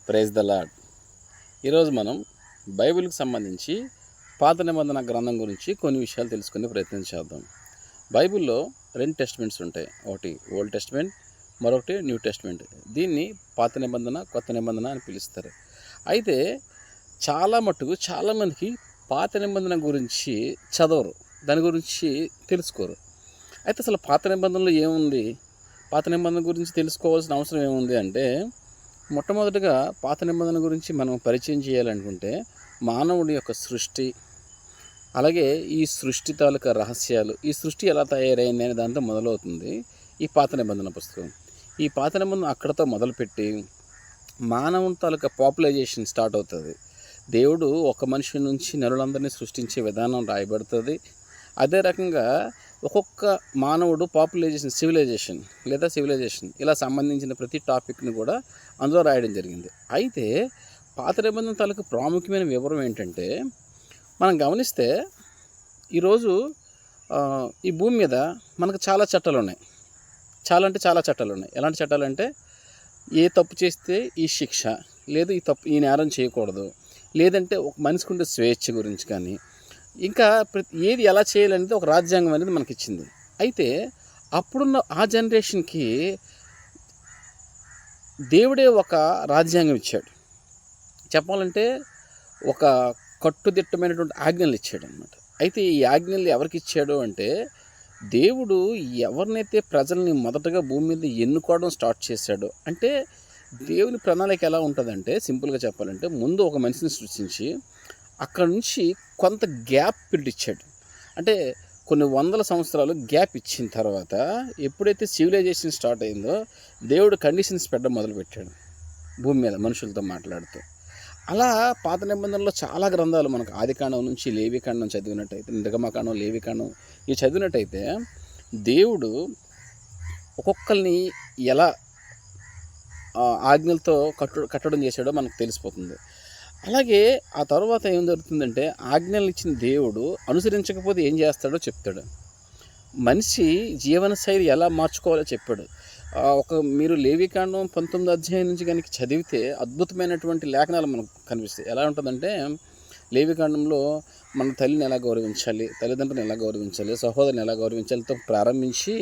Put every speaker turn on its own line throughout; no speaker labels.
Praise the lord. ఈరోజు మనం బైబిల్కి సంబంధించి పాత నిబంధన గ్రంథం గురించి కొన్ని విషయాలు తెలుసుకునే ప్రయత్నం చేద్దాం. బైబిల్లో 2 టెస్ట్మెంట్స్ ఉంటాయి. ఒకటి ఓల్డ్ టెస్ట్మెంట్, మరొకటి న్యూ టెస్ట్మెంట్. దీన్ని పాత నిబంధన, కొత్త నిబంధన అని పిలుస్తారు. అయితే చాలామందికి పాత నిబంధన గురించి చదవరు, దాని గురించి తెలుసుకోరు. అయితే అసలు పాత నిబంధనలో ఏముంది, పాత నిబంధన గురించి తెలుసుకోవాల్సిన అవసరం ఏముంది అంటే, మొట్టమొదటిగా పాత నిబంధన గురించి మనం పరిచయం చేయాలనుకుంటే మానవుడి యొక్క సృష్టి, అలాగే ఈ సృష్టి తాలూకా రహస్యాలు, ఈ సృష్టి ఎలా తయారైంది అనే దాంతో మొదలవుతుంది ఈ పాత నిబంధన పుస్తకం. ఈ పాత నిబంధన అక్కడతో మొదలుపెట్టి మానవుని తాలూకా పాపులైజేషన్ స్టార్ట్ అవుతుంది. దేవుడు ఒక మనిషి నుంచి నరులందరినీ సృష్టించే విధానం రాయబడుతుంది. అదే రకంగా ఒక్కొక్క మానవుడు సివిలైజేషన్ ఇలా సంబంధించిన ప్రతి టాపిక్ని కూడా అందులో రాయడం జరిగింది. అయితే పాత నిబంధన తాలూకు ప్రాముఖ్యమైన వివరం ఏంటంటే, మనం గమనిస్తే ఈరోజు ఈ భూమి మీద మనకు చాలా చట్టాలు ఉన్నాయి. చాలా చట్టాలు ఉన్నాయి. ఎలాంటి చట్టాలు అంటే, ఏ తప్పు చేస్తే ఈ శిక్ష, లేదు ఈ నేరం చేయకూడదు, లేదంటే ఒక మనిషికి ఉండే స్వేచ్ఛ గురించి కానీ, ఇంకా ఏది ఎలా చేయాలనేది ఒక రాజ్యాంగం అనేది మనకి ఇచ్చింది. అయితే అప్పుడున్న ఆ జనరేషన్కి దేవుడే ఒక రాజ్యాంగం ఇచ్చాడు. చెప్పాలంటే ఒక కట్టుదిట్టమైనటువంటి ఆజ్ఞలు ఇచ్చాడు అనమాట. అయితే ఈ ఆజ్ఞలు ఎవరికి ఇచ్చాడు అంటే, దేవుడు ఎవరినైతే ప్రజల్ని మొదటగా భూమి మీద ఎన్నుకోవడం స్టార్ట్ చేశాడో, అంటే దేవుని ప్రణాళిక ఎలా ఉంటుందంటే, సింపుల్గా చెప్పాలంటే, ముందు ఒక మనిషిని సృష్టించి అక్కడ నుంచి కొంత గ్యాప్ పీరియడ్ ఇచ్చాడు. అంటే కొన్ని వందల సంవత్సరాలు గ్యాప్ ఇచ్చిన తర్వాత ఎప్పుడైతే సివిలైజేషన్ స్టార్ట్ అయిందో, దేవుడు కండిషన్స్ పెట్టడం మొదలుపెట్టాడు భూమి మీద మనుషులతో మాట్లాడుతూ. అలా పాత నిబంధనలో చాలా గ్రంథాలు మనకు ఆదికాండం నుంచి లేవికాండం చదివినట్టయితే, నిర్గమకాండం, లేవికాండం ఇవి చదివినట్టయితే, దేవుడు ఒక్కొక్కరిని ఎలా ఆజ్ఞలతో కట్టడం చేశాడో మనకు తెలిసిపోతుంది. అలాగే ఆ తర్వాత ఏం జరుగుతుందంటే, ఆజ్ఞలు ఇచ్చిన దేవుడు అనుసరించకపోతే ఏం చేస్తాడో చెప్తాడు. మనిషి జీవనశైలి ఎలా మార్చుకోవాలో చెప్పాడు. మీరు లేవికాండం 19వ అధ్యాయం నుంచి కనుక చదివితే అద్భుతమైనటువంటి లేఖనాలు మనకు కనిపిస్తాయి. ఎలా ఉంటుందంటే, లేవికాండంలో మన తల్లిని ఎలా గౌరవించాలి, తల్లిదండ్రులను ఎలా గౌరవించాలి, సహోదరుని ఎలా గౌరవించాలితో ప్రారంభించి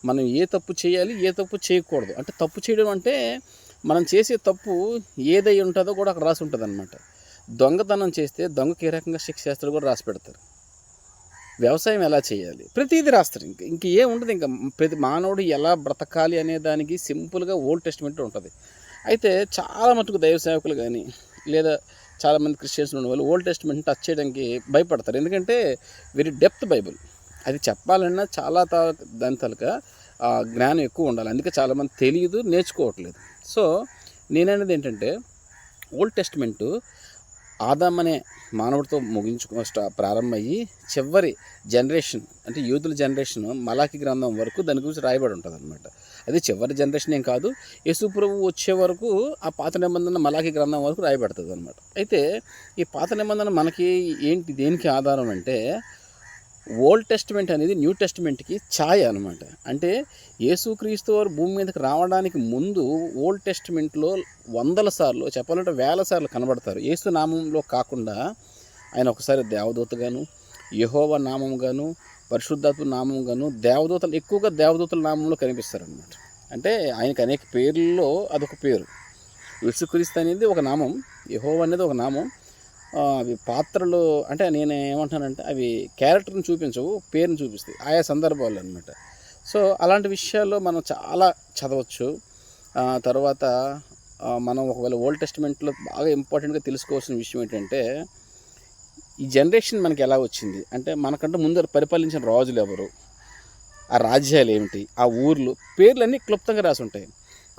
మనం ఏ తప్పు చేయాలి, ఏ తప్పు చేయకూడదు, అంటే తప్పు చేయడం అంటే మనం చేసే తప్పు ఏదై ఉంటుందో కూడా అక్కడ రాసి ఉంటుంది అనమాట. దొంగతనం చేస్తే దొంగకి ఏ రకంగా శిక్ష చేస్తారో కూడా రాసి పెడతారు. వ్యవసాయం ఎలా చేయాలి, ప్రతిదీ రాస్తారు. ఇంక ఏముండదు, ఇంకా ప్రతి మానవుడు ఎలా బ్రతకాలి అనే దానికి సింపుల్గా ఓల్డ్ టెస్ట్మెంట్ ఉంటుంది. అయితే చాలా మటుకు దైవ సేవకులు కానీ, లేదా చాలామంది క్రిస్టియన్స్ ఉన్న వాళ్ళు ఓల్డ్ టెస్ట్మెంట్ టచ్ చేయడానికి భయపడతారు. ఎందుకంటే వెరీ డెప్త్ బైబుల్, అది చెప్పాలన్నా చాలా దాని తాలూకా జ్ఞానం ఎక్కువ ఉండాలి. అందుకే చాలామంది తెలియదు, నేర్చుకోవట్లేదు. సో నేననేది ఏంటంటే, ఓల్డ్ టెస్ట్మెంటు ఆదాం అనే మానవుడితో ప్రారంభమయ్యి చివరి జనరేషన్ అంటే యూదుల జనరేషన్ మలాకి గ్రంథం వరకు దాని గురించి రాయబడి ఉంటుంది అనమాట. అది చివరి జనరేషన్ ఏం కాదు, యేసు ప్రభువు వచ్చే వరకు ఆ పాత నిబంధన మలాకి గ్రంథం వరకు రాయబడుతుంది అనమాట. అయితే ఈ పాత నిబంధన మనకి దేనికి ఆధారం అంటే, ఓల్డ్ టెస్ట్మెంట్ అనేది న్యూ టెస్ట్మెంట్కి ఛాయ అనమాట. అంటే యేసుక్రీస్తు వారు భూమి మీదకి రావడానికి ముందు ఓల్డ్ టెస్ట్మెంట్లో వందల సార్లు, చెప్పాలంటే వేల సార్లు కనబడతారు. యేసు నామంలో కాకుండా ఆయన ఒకసారి దేవదూతగాను, యెహోవా నామంగాను, పరిశుద్ధాత్మ నామంగాను, ఎక్కువగా దేవదూతల నామంలో కనిపిస్తారనమాట. అంటే ఆయనకు అనేక పేర్లలో అదొక పేరు. యేసుక్రీస్తు అనేది ఒక నామం, యెహోవా అనేది ఒక నామం. అవి పాత్రలు అంటే నేను ఏమంటానంటే, అవి క్యారెక్టర్ని చూపించవు, పేరుని చూపిస్తాయి ఆయా సందర్భాలు అనమాట. సో అలాంటి విషయాల్లో మనం చాలా చదవచ్చు. తర్వాత మనం ఒకవేళ ఓల్డ్ టెస్ట్మెంట్లో బాగా ఇంపార్టెంట్గా తెలుసుకోవాల్సిన విషయం ఏంటంటే, ఈ జనరేషన్ మనకి ఎలా వచ్చింది అంటే, మనకంటే ముందర పరిపాలించిన రాజులు ఎవరు, ఆ రాజ్యాలు ఏమిటి, ఆ ఊర్లు పేర్లన్నీ క్లుప్తంగా రాసి ఉంటాయి.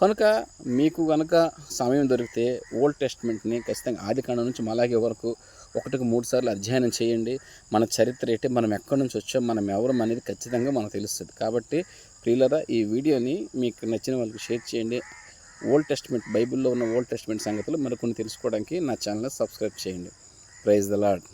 కనుక మీకు కనుక సమయం దొరికితే ఓల్డ్ టెస్ట్మెంట్ని ఖచ్చితంగా ఆదికాండం నుంచి మలాకి వరకు 1కి 3 సార్లు అధ్యయనం చేయండి. మన చరిత్ర ఏంటి, మనం ఎక్కడి నుంచి వచ్చాం, మనం ఎవరం అనేది ఖచ్చితంగా మనకు తెలుస్తుంది. కాబట్టి ప్రియులారా, ఈ వీడియోని మీకు నచ్చిన వాళ్ళకి షేర్ చేయండి. ఓల్డ్ టెస్ట్మెంట్, బైబిల్లో ఉన్న ఓల్డ్ టెస్ట్మెంట్ సంగతులు మరికొన్ని తెలుసుకోవడానికి నా ఛానల్ని సబ్స్క్రైబ్ చేయండి. Praise the lord.